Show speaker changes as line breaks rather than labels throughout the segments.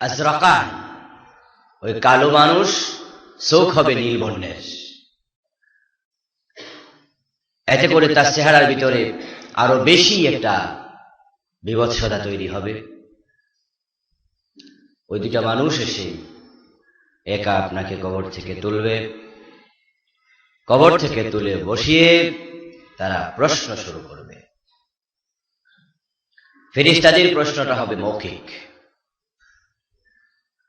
আজরাকান, ওই কালো মানুষ, চোখ হবে নীল বর্ণের। এতে করে তার চেহারার ভিতরে আরো বেশি একটা বিভৎসতা তৈরি হবে। ওই দুটা মানুষ এসে একা আপনাকে কবর থেকে তুলবে, কবর থেকে তুলে বসিয়ে তারা প্রশ্ন শুরু করবে। ফেরেশতাদের প্রশ্নটা হবে মৌখিক,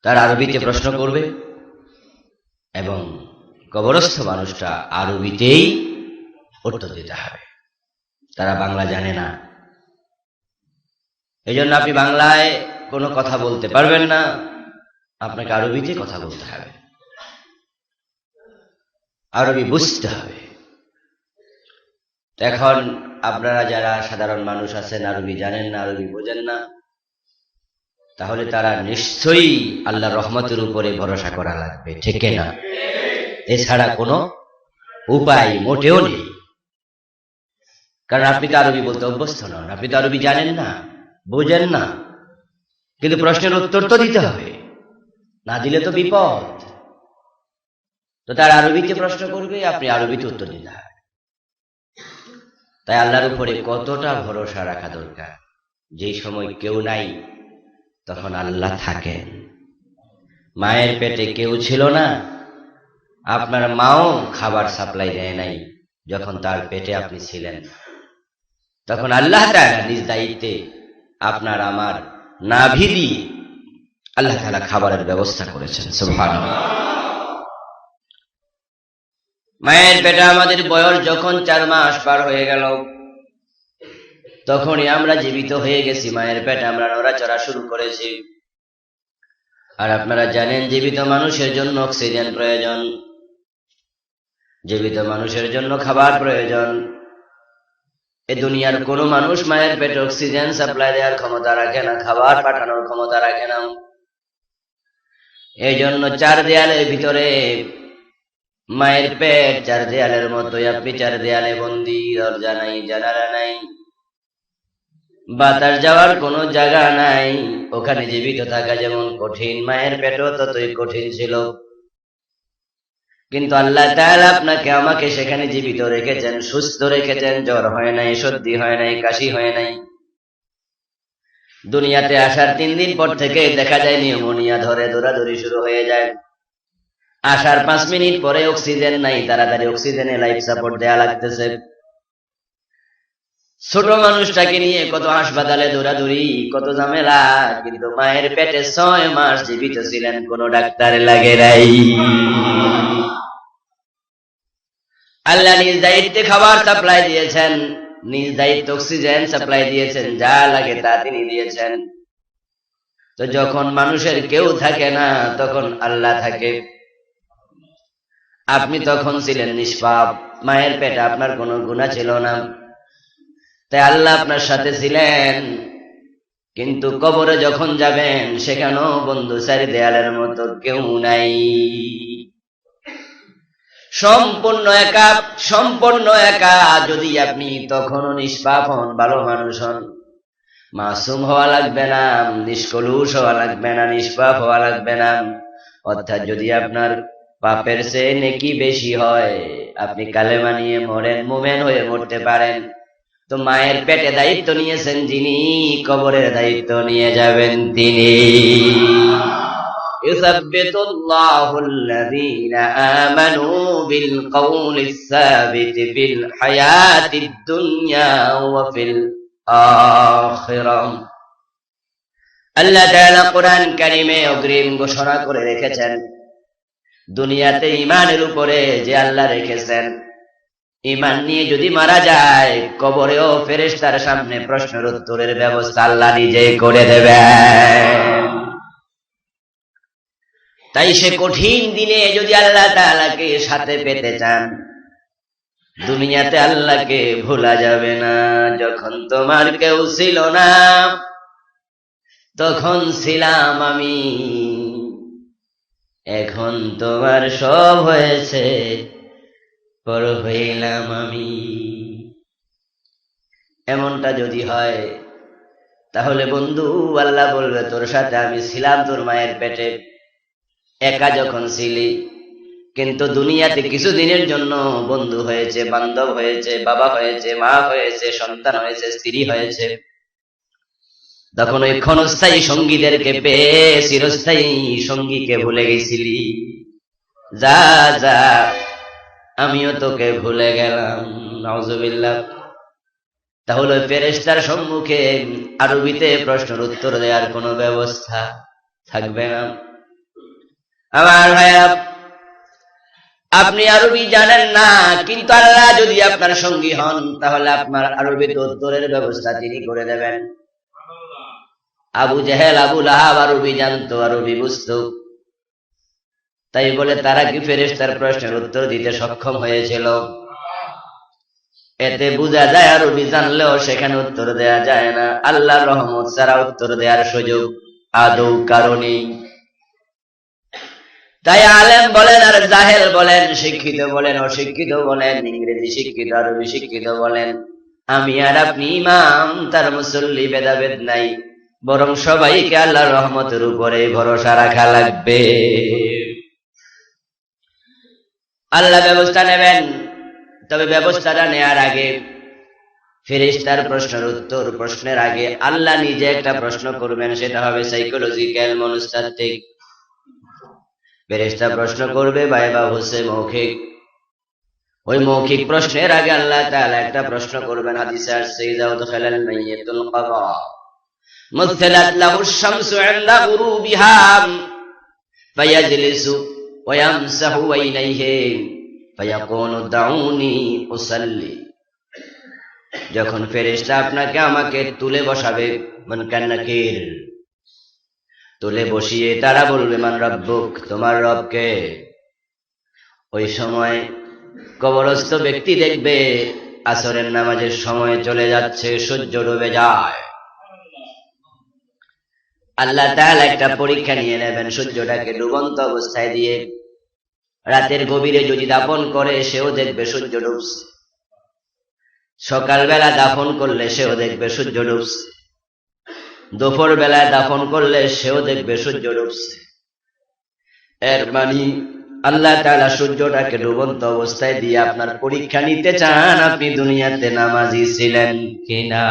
তারা আরবিতে প্রশ্ন করবে এবং কবরস্থ মানুষটা আরবিতেই উত্তর দিতে হবে। তারা বাংলা জানে না, এই জন্য আপনি বাংলায় কোনো কথা বলতে পারবেন না, আপনাকে আরবিতে কথা বলতে হবে, আরবি বুঝতে হবে। এখন আপনারা যারা সাধারণ মানুষ আছেন, আরবি জানেন না, আরবি বোঝেন না, তাহলে তারা নিশ্চয়ই আল্লাহর রহমতের উপরে ভরসা করা লাগবে, ঠিক না? এছাড়া কোনো উপায় মোটেও নেই। কারণ আপনি তো আরবি বলতে অভ্যস্ত নন, আপনি তো আরবি জানেন না, বোঝেন না, কিন্তু প্রশ্নের উত্তর তো দিতে হবে, না দিলে তো বিপদ। তো তার আরবিতে প্রশ্ন করবে, আপনি আরবিতে উত্তর দিতে হবে। তাই আল্লাহর উপরে কতটা ভরসা রাখা দরকার। যেই সময় কেউ নাই তখন আল্লাহ থাকেন। মায়ের পেটে কেউ ছিল না, আপনার মাও খাবার সাপ্লাই দেয় নাই, যখন তার পেটে আপনি ছিলেন তখন আল্লাহ তাআলা নিজ দায়িত্বে আপনার আমার নাভি দিয়ে আল্লাহ তাআলা খাবারের ব্যবস্থা করেছেন। সুবহানাল্লাহ। মায়ের পেটে আমাদের বয়স যখন 4 মাস পার হয়ে গেল, তখনই আমরা জীবিত হয়ে গেছি। মায়ের পেটে আমরা নড়াচড়া শুরু করেছি। আর আপনারা জানেন, জীবিত মানুষের জন্য অক্সিজেন প্রয়োজন, জীবিত মানুষের জন্য খাবার প্রয়োজন। এই দুনিয়ার কোন মানুষ মায়ের পেটে অক্সিজেন সাপ্লাই দেওয়ার ক্ষমতা রাখে না, খাবার পাঠানোর ক্ষমতা রাখে না। এই জন্য 4 দেয়ালের ভিতরে মায়ের পেট 4 দেয়ালের মতোই, আপনি 4 দেয়ালে বন্দী, দরজা নাই, জানালা নাই, বাতাস যাওয়ার কোনো জায়গা নাই। ওখানে জীবিত থাকা যেমন কঠিন, মায়ের পেটও ততই কঠিন ছিল। কিন্তু আল্লাহ তাআলা আপনাকে আমাকে সেখানে জীবিত রেখেছেন, সুস্থ রেখেছেন, জ্বর হয় নাই, সর্দি হয় নাই, কাশি হয় নাই। দুনিয়াতে আসার 3 দিন পর থেকে দেখা যায় নিউমোনিয়া ধরে, দৌড়াদৌড়ি শুরু হয়ে যায়। আসার 5 মিনিট পরে অক্সিজেন নাই, তাড়াতাড়ি অক্সিজেনে লাইফ সাপোর্ট দেয়া লাগতেছে। ছোট মানুষটাকে নিয়ে কত হাসপাতালে দৌড়াদৌড়ি, কত ঝামেলা, কিন্তু মায়ের পেটে 6 মাস জীবিত ছিলেন, কোনো ডাক্তার লাগে নাই। আল্লাহ নিজ দায়িত্বে খাবার সাপ্লাই দিয়েছেন, নিজ দায়িত্বে অক্সিজেন সাপ্লাই দিয়েছেন, যা লাগে তা তিনি দিয়েছেন। তো যখন মানুষের কেউ থাকে না, তখন আল্লাহ থাকে। আপনি তখন ছিলেন নিষ্পাপ, মায়ের পেটে আপনার কোনো গুনাহ ছিল না, তাই আল্লাহ আপনার সাথে ছিলেন। কিন্তু কবরে যখন যাবেন, সেখানেও বন্ধু 4 দেয়ালের মতো কেউ নাই, সম্পূর্ণ একা, সম্পূর্ণ একা। যদি আপনি তখনও নিষ্পাপ হন, ভালো মানুষ হন, মাসুম হওয়া লাগবে না, নিষ্কলুষ হওয়া লাগবে না, নিষ্পাপ হওয়া লাগবে না। অর্থাৎ যদি আপনার পাপের চেয়ে নেকি বেশি হয়, আপনি কালেমা নিয়ে মরেন, মুমিন হয়ে মরতে পারেন, তো মায়ের পেটে দায়িত্ব নিয়েছেন যিনি, কবরের দায়িত্ব নিয়ে যাবেন তিনি। ইউসাব্বিতুল্লাহুল লাযীনা আমানু বিল কওলিস সাবিত ফিল হায়াতিদ দুনিয়া ওয়া ফিল আখিরাহ। আল্লাহ তাআলা কোরআন কারীমে অগ্রিম ঘোষণা করে রেখেছেন, দুনিয়াতে ঈমানের উপরে যে আল্লাহ রেখেছেন, ঈমান নিয়ে যদি মারা যায়, কবরেও ফেরেশতার সামনে প্রশ্নের উত্তরের ব্যবস্থা আল্লাহ নিজেই করে দেবেন। তাই সে কঠিন দিনে যদি আল্লাহ তাআলাকে সাথে পেতে চান, দুনিয়াতে আল্লাহকে ভোলা যাবে না। যখন তোমার কেউ ছিল না, তখন ছিলাম আমি, এখন তোমার সব হয়েছে, পর হইলাম আমি। এমনটা যদি হয়, তাহলে বন্ধু আল্লাহ বলবে তোর সাথে আমি ছিলাম তোর মায়ের পেটে, একা যখন ছিলি, কিন্তু দুনিয়াতে কিছুদিনের জন্য বন্ধু হয়েছে, বান্ধব হয়েছে, বাবা হয়েছে, মা হয়েছে, সন্তান হয়েছে, স্ত্রী হয়েছে, তখন ওই ক্ষণস্থায়ী সঙ্গীদেরকে পেয়ে চিরস্থায়ী সঙ্গীকে ভুলে গেছিলি। যা যা আমিও তোকে ভুলে গেলাম, নাউজুবিল্লাহ। তাহলে ফেরেশতার সম্মুখে আরবিতে প্রশ্নের উত্তর দেওয়ার কোনো ব্যবস্থা থাকবে না। আমার ভাইয়া, আপনি আরবি জানেন না, কিন্তু আল্লাহ যদি আপনার সঙ্গী হন তাহলে আপনার আরবিতে উত্তরের ব্যবস্থা তিনি করে দেবেন। আবু জেহেল, আবু লাহাব আরবি জানতো, আরবি বুঝতো, তাই বলে তারা কি ফেরেশতার প্রশ্নের উত্তর দিতে সক্ষম হয়েছিল? এতে বোঝা যায় আরবি জানলেও সেখানে উত্তর দেয়া যায় না। আল্লাহর রহমত ছাড়া উত্তর দেওয়ার সুযোগ আদৌ কারণেই। তাই আলেম বলেন আর জাহেল বলেন, শিক্ষিত বলেন অশিক্ষিত বলেন, ইংরেজি শিক্ষিত আরবি শিক্ষিত বলেন, আমি আর আপনি ইমাম তার মুসল্লি ভেদাভেদ নাই, বরং সবাইকে আল্লাহর রহমতের উপরে ভরসা রাখা লাগবে। আল্লাহ ব্যবস্থা নেবেন, তবে ব্যবস্থাটা নেওয়ার আগে ফেরেশতার প্রশ্নের আগে আল্লাহ নিজে একটা প্রশ্ন করবেন, সেটা হবে সাইকোলজিক্যাল, মনস্তাত্ত্বিক। ফেরেশতা প্রশ্ন করবে ভাইবা হোসে মৌখিক। ওই মৌখিক প্রশ্নের আগে আল্লাহ তাআলা একটা প্রশ্ন করবেন। হাদিসে আসছে ইযা উদখিলাল মাইয়িতুল কবর মুসলাত লাহুশ শামসু ইনদা গুরুবিহা ফায়াজলিসু ওয়া ইয়ামসাহু আইনাইহি ফায়াকুনু দাউনি উসাল্লি। যখন ফেরেশতা আপনাকে আমাকে তুলে বসাবে, মুনকার নাকির, তুলে বসিয়ে তারা বলবে মান রব্বুক, তোমার রবকে। ওই সময় কবরস্থ ব্যক্তি দেখবে আসরের নামাজের সময় চলে যাচ্ছে, সূর্য ডুবে যায়। আল্লাহ তাআলা একটা পরীক্ষা নিয়ে নেবেন, সূর্যটাকে ডুবন্ত অবস্থায় দিয়ে রাতের গভীরে যদি দাফন করে সেও দেখবে সূর্য ডুবছে, সকালবেলা দাফন করলে সেও দেখবে সূর্য ডুবছে, দুপুর বেলায় দাফন করলে সেও দেখবে সূর্য ডুবছে। এর মানে আল্লাহ তাআলা সূর্যটাকে ডুবন্ত অবস্থায় দিয়ে আপনার পরীক্ষা নিতে চান আপনি দুনিয়াতে নামাজি ছিলেন কিনা।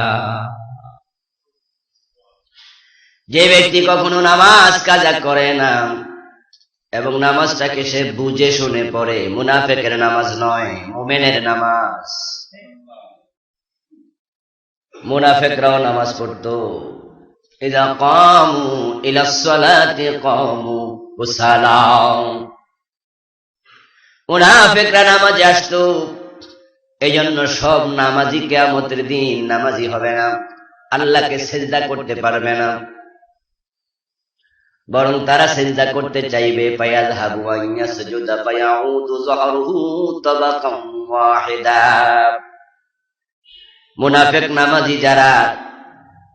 যে ব্যক্তি কখনো নামাজ কাজা করে না এবং নামাজটাকে সে বুঝে শুনে পড়ে, মুনাফিকের নামাজ নয়, মুমিনের নামাজ। মুনাফিকরাও নামাজ পড়তো, ইযা কামু ইলাস সালাতি কামু কুসালা। মুনাফিকরা নামাজে আসতো, এইজন্য সব নামাজি কিয়ামতের দিন নামাজি হবে না, আল্লাহকে সিজদা করতে পারবে না, বরং তারা সিজদা করতে চাইবে ফায়াযহাবু আন ইয়াসজুদা ফায়াউদু যহরুহু তাবাকাম ওয়াহিদা। মুনাফিক নামাজি যারা,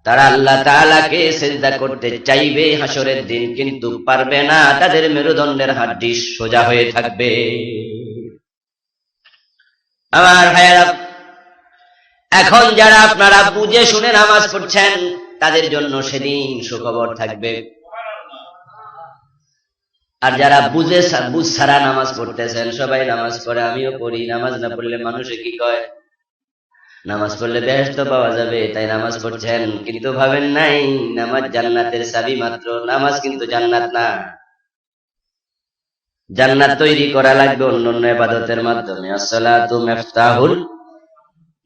তারা আল্লাহ তাআলাকে সিজদা করতে চাইবে হাসরের দিন, কিন্তু পারবে না, তাদের মেরুদণ্ডের হাড্ডি সোজা হয়ে থাকবে। আমার ভাইয়েরা, এখন যারা আপনারা বুঝে শুনে নামাজ পড়ছেন তাদের জন্য সেদিন সুখবর থাকবে। আর যারা বুঝ ছাড়া নামাজ পড়তেছেন, সবাই নামাজ পড়ে, আমিও পড়ি, নামাজ না পড়লে মানুষে কি কয়, নামাজ পড়লে বেহেশত পাওয়া যাবে, তাই নামাজ পড়ছেন, কিন্তু ভাবেন নাই নামাজ জান্নাতের চাবি মাত্র। নামাজ কিন্তু জান্নাত না, জান্নাত তৈরি করা লাগবে অন্যান্য ইবাদতের মাধ্যমে। আসসালাতু মিফতাহুল,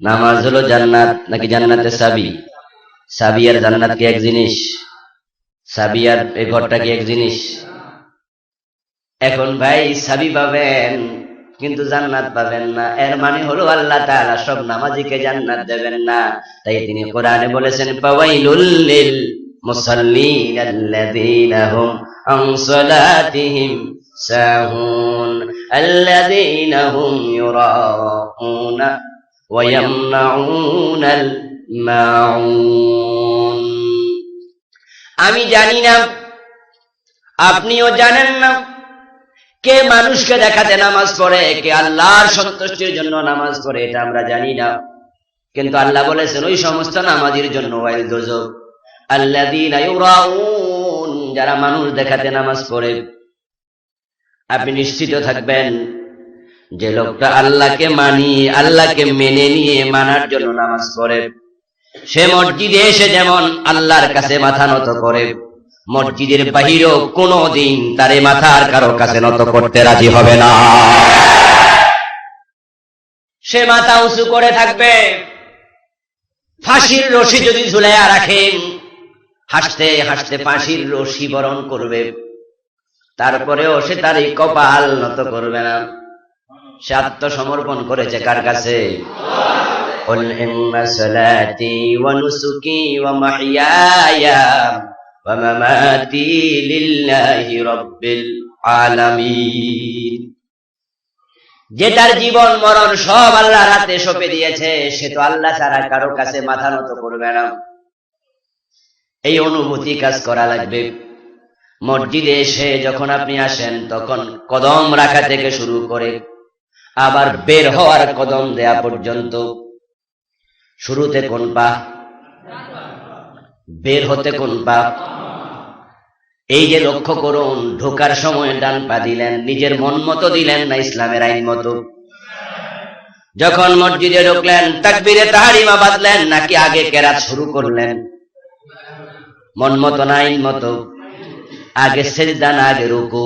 নামাজ হলো জান্নাত নাকি জান্নাতের চাবি? চাবি আর জান্নাত কি এক জিনিস? চাবি আর এই ঘরটা কি এক জিনিস? এখন ভাই চাবি পাবেন কিন্তু জান্নাত পাবেন না, এর মানে হলো আল্লাহ তাআলা সব নামাজিকে জান্নাত দেবেন না। তাই তিনি কোরআনে বলেছেন ফাওয়াইলুল লিল মুসাল্লিন আল্লাযীনা হুম আন সালাতিহিম সাহুন আল্লাযীনা হুম ইউরাউনা ওয়া ইয়ামনাউনাল মাউন। আমি জানি না, আপনিও জানেন না, কে মানুষকে দেখাতে নামাজ পড়ে, কে আল্লাহর সন্তুষ্টির জন্য নামাজ পড়ে, এটা আমরা জানি না। কিন্তু আল্লাহ বলেছেন ওই সমস্ত নামাজীর জন্য ওয়াইল দোজখ, আল্লাযীনা ইউরাউন, যারা মানুষ দেখাতে নামাজ পড়ে। আপনি নিশ্চিত থাকবেন যে লোকটা আল্লাহকে আল্লাহকে মেনে নিয়ে মানার জন্য নামাজ পড়ে, সে মসজিদে এসে যেমন আল্লাহর কাছে মাথা নত করে, মসজিদের বাহিরেও কোনদিন তারে মাথার কারো কাছে নত করতে রাজি হবে না। সে মাথা উঁচু করে থাকবে। ফাঁসির রশি যদি ঝুলাইয়া রাখেন, হাসতে হাসতে ফাঁসির রশি বরণ করবে, তারপরেও সে তার এই কপাল নত করবে না। সে আত্মসমর্পণ করেছে কার কাছে? قل إن صلاتي ونسكي ومحياي ومماتي لله رب العالمين। যে তার জীবন মরণ সব আল্লাহর হাতে সঁপে দিয়েছে, সে তো আল্লাহ ছাড়া কারো কাছে মাথা নত করবে না। এই অনুভূতি কাজ করা লাগবে। মসজিদে এসে যখন আপনি আসেন, তখন কদম রাখা থেকে শুরু করে আবার বের হওয়ার কদম দেয়া পর্যন্ত, শুরুতে কোন পা, বের হতে কোন পা, এই যে লক্ষ্য করুন, ঢোকার সময় ডান পা দিলেন, নিজের মন মতো দিলেন না ইসলামের আইন মতো? যখন মসজিদে ঢুকলেন, তাকবীরে তাহরিমা বাঁধলেন নাকি আগে কেরাত শুরু করলেন? মন মতো না আইন মতো? আগে সিজদা না আগে রুকু?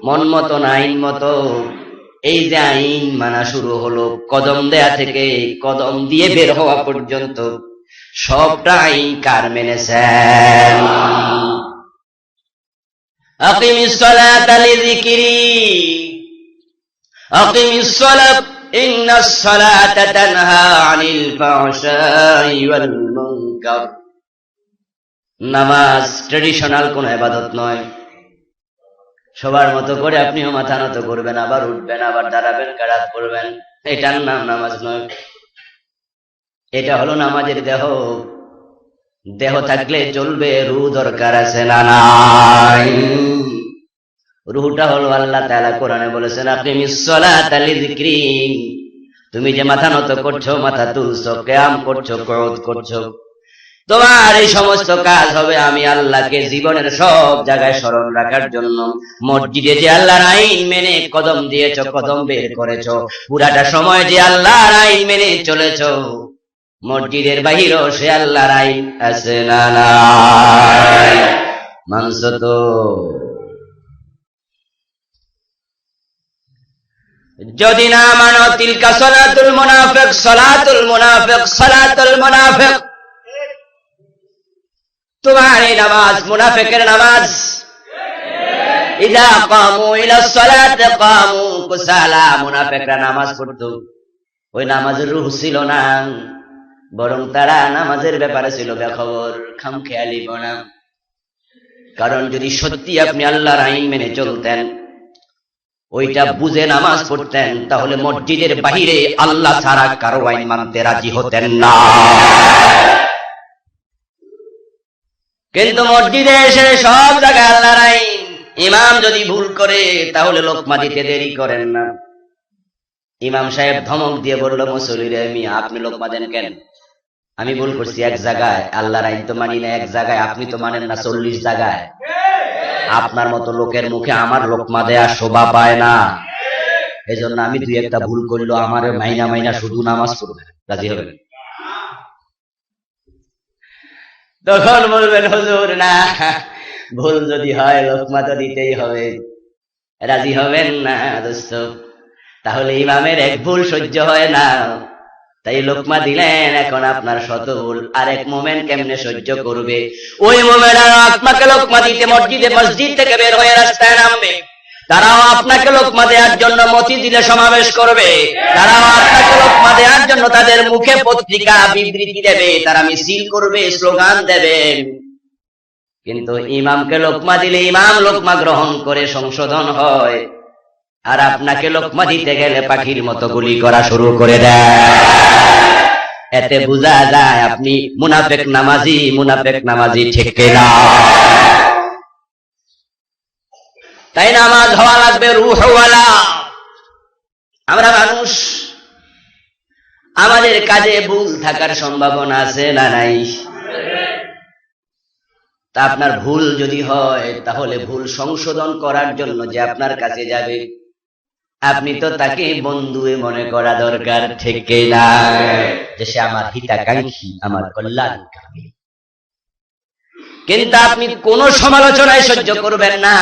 মন মতো না আইন মতো? এই যে আইন মানা শুরু হলো, কদম দেয়া থেকে কদম দিয়ে বের হওয়া পর্যন্ত সবটা আইন কার মেনেছেন? আকিমিস সালাতা লিযিকরি, আকিমিস সালাত ইন্নাস সালাতা তানহা আনিল ফাহশাই ওয়াল মুনকার। নামাজ ট্রেডিশনাল কোন ইবাদত নয়। সবার মতো করে আপনিও মাথা নত করবেন, আবার উঠবেন, আবার দাঁড়াবেন, কেরাত পড়বেন, এটার নাম নামাজ নয়। এটা হলো নামাজের দেহ। দেহ থাকলে চলবে, রূহ দরকার আছে না নাই? রূহটা হলো আল্লাহ তাআলা কোরআনে বলেছেন, আকিমিস সালাতা লিযিকরি। তুমি যে মাথা নত করছো, মাথা তুলছো, কিয়াম করছো, কুউদ করছো, তোমার এই সমস্ত কাজ হবে আমি আল্লাহকে জীবনের সব জায়গায় স্মরণ রাখার জন্য। মসজিদে যে আল্লাহর আইন মেনে কদম দিয়েছ, কদম বের করেছ, পুরাটা সময় যে আল্লাহর আইন মেনে চলেছ, মসজিদের বাহিরেও সে আল্লাহর আইন আছে না নাই? মানছ তো? যদি না মানো, তিলকা সালাতুল মুনাফিক, সালাতুল মুনাফিক, সালাতুল মুনাফিক। তোমার এই নামাজ মুনাফিকের নামাজ। ইযা কামু ইলা সালাতি কামু কুসালা। মুনাফিকরা নামাজ পড়তো, ওই নামাজের রূহ ছিল না, বরং তারা নামাজের ব্যাপারে ছিল বেখবর, খামখেয়ালি বনা। কারণ যদি সত্যি আপনি আল্লাহর আইন মেনে চলতেন, ওইটা বুঝে নামাজ পড়তেন, তাহলে মসজিদের বাহিরে আল্লাহ ছাড়া কারো আইন মানতে রাজি হতেন না। কিন্তু মসজিদে এসে সব জায়গায় আল্লাহর আইন। ইমাম যদি ভুল করে, তাহলে লোকমা দিতে দেরি করেন না। ইমাম সাহেব ধমক দিয়ে বলল, মুসল্লিরে, আপনি লোকমা দেন কেন? আমি ভুল করছি এক জায়গায়, আল্লাহর আইন তো মানি না এক জায়গায়, আপনি তো মানেন না 40 জায়গায়। আপনার মতো লোকের মুখে আমার লোকমা দেয়া শোভা পায় না। এজন্য আমি দুই একটা ভুল করলো, আমার মাইনা মাইনা শুধু নামাজ পড়বেন, রাজি হবেন? তখন বলবেন, হুজুর না, ভুল যদি হয় লোকমা তো দিতেই হবে। রাজি হবেন না দোস্ত? তাহলে ইমামের এক ভুল সহ্য হয় না, তাই লোকমা দিলেন। এখন আপনার শত ভুল আর এক মোমেন কেমনে সহ্য করবে? ওই মোমেন আর আপনাকে লোকমা দিতে মসজিদ থেকে বের হয়ে রাস্তায় নামবে। তারাও আপনাকে লোকমা দেওয়ার জন্য মসজিদে সমাবেশ করবে। তারাও আপনাকে লোকমা দেওয়ার জন্য তাদের মুখে পত্রিকা বিবৃতি দেবে, তারা মিছিল করবে, স্লোগান দেবে। কিন্তু ইমামকে লোকমা দিলে ইমাম লোকমা গ্রহণ করে সংশোধন হয়, আর আপনাকে লোকমা দিতে গেলে পাখির মতো গুলি করা শুরু করে দেয়। এতে বোঝা যায় আপনি মুনাফিক নামাজি ঠিক কিনা? তাই নামাজ হওয়া লাগবে রূহওয়ালা। আমরা মানুষ, আমাদের কাজে ভুল থাকার সম্ভাবনা আছে না নাই? তা আপনার ভুল যদি হয় তাহলে ভুল সংশোধন করার জন্য যে আপনার কাছে যাবে, আপনি তো তাকে বন্ধু মনে করা দরকার, ঠিক না? যে সে আমার হিতাকাঙ্ক্ষী, আমার কল্যাণকামী। কিন্তু আপনি কোন সমালোচনায় সহ্য করবেন না,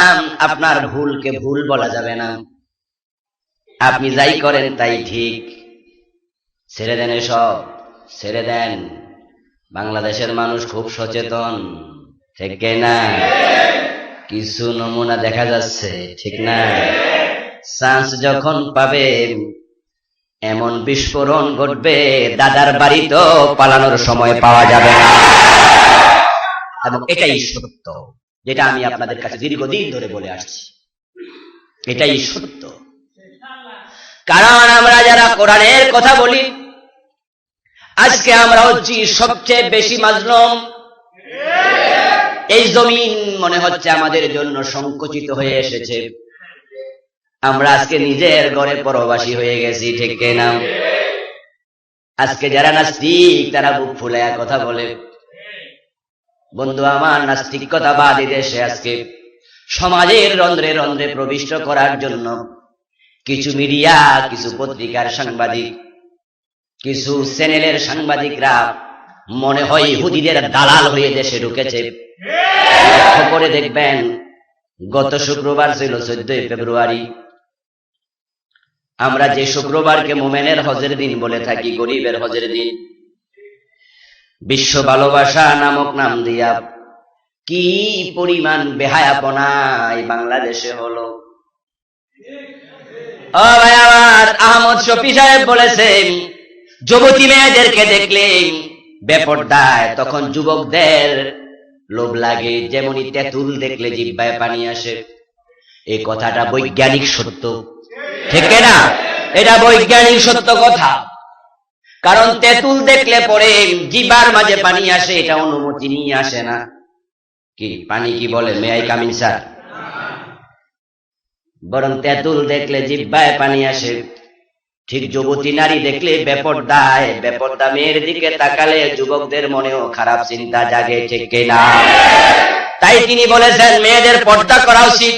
আপনার ভুলকে ভুল বলা যাবে না, আপনি যাই করেন তাই ঠিক। ছেড়ে দেন এসব, ছেড়ে দেন। বাংলাদেশের মানুষ খুব সচেতন, ঠিক না? কিছু নমুনা দেখা যাচ্ছে, ঠিক না? চান্স যখন পাবে এমন বিস্ফোরণ ঘটবে, দাদার বাড়ি তো পালানোর সময় পাওয়া যাবে না। এবং এটাই সত্য, যেটা আমি আপনাদের কাছে দীর্ঘদিন ধরে বলে আসছি, এটাই সত্য। কারণ আমরা যারা কোরআনের কথা বলি, আজকে আমরা হচ্ছি সবচেয়ে বেশি মাজলুম। এই জমিন মনে হচ্ছে আমাদের জন্য সংকুচিত হয়ে এসেছে। আমরা আজকে নিজের ঘরে পরবাসী হয়ে গেছি, ঠিক না? আজকে যারা নাস্তিক তারা বুক ফুলায়া কথা বলে। বন্ধু আমার, নাস্তিকতা বাদী দেশে আজকে সমাজের রন্ধ্রে রন্ধ্রে প্রবিষ্ট করার জন্য কিছু মিডিয়া, কিছু পত্রিকার সাংবাদিক, কিছু চ্যানেলের সাংবাদিকরা মনে হয় ইহুদিদের দালাল হয়ে দেশে ঢুকেছে। লক্ষ্য করে দেখবেন, গত শুক্রবার ছিল 14 ফেব্রুয়ারি। আমরা যে শুক্রবারকে মোমেনের হজের দিন বলে থাকি, গরিবের হজের দিন, বিশ্ব ভালোবাসা নামক নাম দিয়া কি পরিমাণ বেহায়াপনা এই বাংলাদেশে হলো। ও ভাই আমার, আহমদ শফি সাহেব বলেছেন, যুবতী মেয়েদেরকে দেখলে বেপরদায় তখন যুবকদের লোভ লাগে, যেমনই তেঁতুল দেখলে জিহ্বায় পানি আসে। এই কথাটা বৈজ্ঞানিক সত্য, ঠিক না? এটা বৈজ্ঞানিক সত্য কথা। কারণ তেঁতুল দেখলে পরে জিহ্বার মাঝে পানি আসে, এটা অনুমতি নিয়ে আসে না। কি পানি কি বলে, may I come in sir? বরং তেঁতুল দেখলে জিহ্বায় পানি আসে। ঠিক যুবতী নারী দেখলে বেপরদায়, বেপরদা মেয়ের দিকে তাকালে যুবকদের মনেও খারাপ চিন্তা জাগে, ঠিক না? তাই তিনি বলেছেন মেয়েদের পর্দা করা উচিত।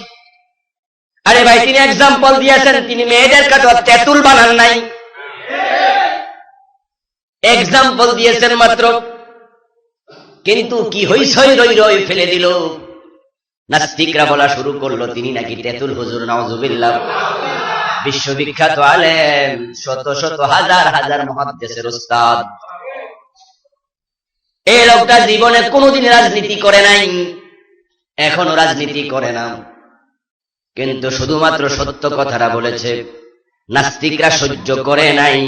আরে ভাই, তিনি এক্সাম্পল দিয়েছেন, তিনি মেয়েদের কাছে তেঁতুল বানান নাই, এক্সাম্পল দিয়েছেন মাত্র। কিন্তু কি হইছই রই রই ফেলে দিল। নাস্তিকরা বলা শুরু করলো তিনি নাকি তেঁতুল হুজুর, নাউজুবিল্লাহ। বিশ্ববিখ্যাত আলেম, শত শত হাজার হাজার মুহাদ্দিসের উস্তাদ। এই লোকটা জীবনে কোনোদিন রাজনীতি করে নাই, এখনো রাজনীতি করে না, কিন্তু শুধুমাত্র সত্য কথাটা বলেছে। নাস্তিকরা সহ্য করে নাই,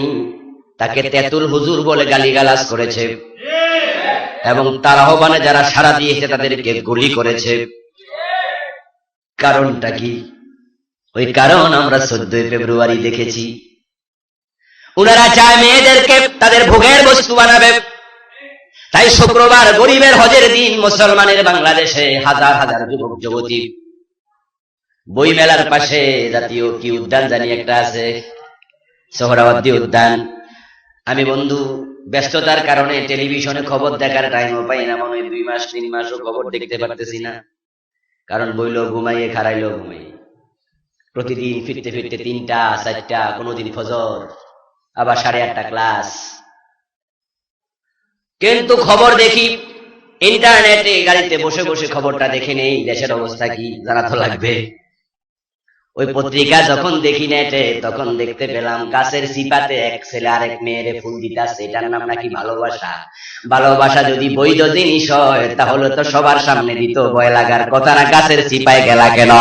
তাকে তেঁতুল হুজুর বলে গালিগালাজ করেছে, এবং তার আহ্বানে যারা সাড়া দিয়েছে তাদেরকে গুলি করেছে। কারণটা কি? ওই কারণ আমরা 14 ফেব্রুয়ারি দেখেছি। ওনারা চায় মেয়েদেরকে তাদের ভোগের বস্তু বানাবে। তাই শুক্রবার গরিবের হজের দিন মুসলমানের বাংলাদেশে হাজার হাজার যুবক যুবতী বই মেলার পাশে জাতীয় কি উদ্যান জানি একটা আছে, সোহরাওয়ার্দী উদ্যান। আমি বন্ধু ব্যস্ততার কারণে টেলিভিশনে খবর দেখার টাইমও পাই না, মনে হয় 2 মাস 3 মাসও খবর দেখতে পারতেছি না। কারণ বইলো ঘুমাইয়ে, খারাইলো ঘুমাই। প্রতিদিন ফিরতে ফিরতে 3টা 4টা, কোনোদিন ফজর, আবার 8:30 ক্লাস। কিন্তু খবর দেখি ইন্টারনেটে, গাড়িতে বসে বসে খবরটা দেখে নেই, দেশের অবস্থা কি জানা তো লাগবে। ওই পত্রিকা যখন দেখি নেটে, তখন দেখতে পেলাম গাছের চিপাতে এক ছেলে আরেক মেয়েরে ফুল দিতেছে। এটার নাম নাকি ভালোবাসা। ভালোবাসা যদি বৈধ জিনিস হয় তাহলে তো সবার সামনে দিত, ভয় লাগার কথা না। গাছের চিপায় গেলা কেন?